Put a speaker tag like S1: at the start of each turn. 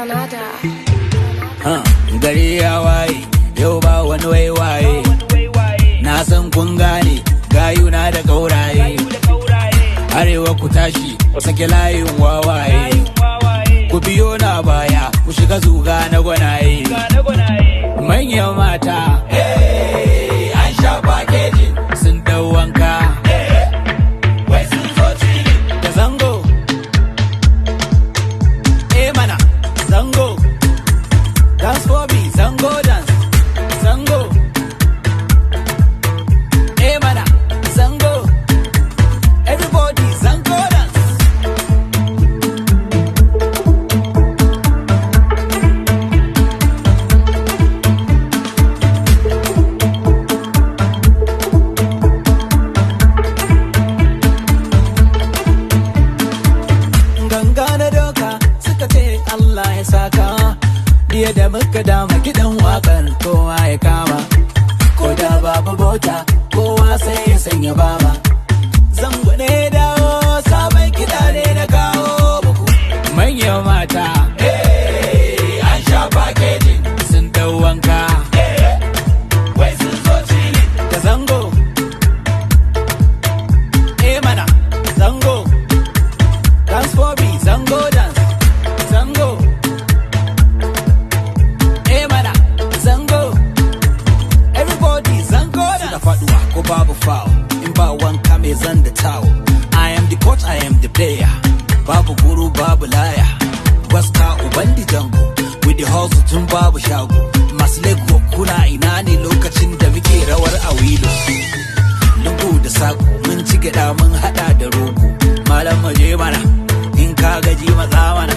S1: Canada.
S2: Gari ya waye, yau ba wani waiwaye. Na san kun gane, gayuna da gauraye. Arewa ku tashi, ku sake layin wawaye. Ku biyo na baya, ku shiga zuga na gwanaye. Manyan mata, an sha packaging sun dau wanka. Wai sun zo cili da zango. Mana, zango. Dance for me, zango dance. Zango. Mana, zango. Everybody, zango dance. Ganga na doka suka ce Allah ya saka. Diya da muka dama gidan wakar kowa ya kama. Ko da babu bota kowa sai ya sanya baba. Zango ne dawo sabon kiɗa ne na kawo muku. Manyan mata, an sha packaging sun dau wanka. Wai sun zo cili da zango. Mana, zango. Dance for me, zango dance. Zango. Mana, zango. Everybody, zango dance. Suna faduwa ko babu foul. In ba wanka mai zan da tawo. I am the coach, I am the player. Babu guru, babu laya. Waska ubandi jango. With the hustle tun babu shago. Masu lego kuna ina ne lokacin da muke rawar a wilo. Lungu da sako mun ci gyaɗa mun haɗa da rogo. Malam maje mana in ka gaji maza mana.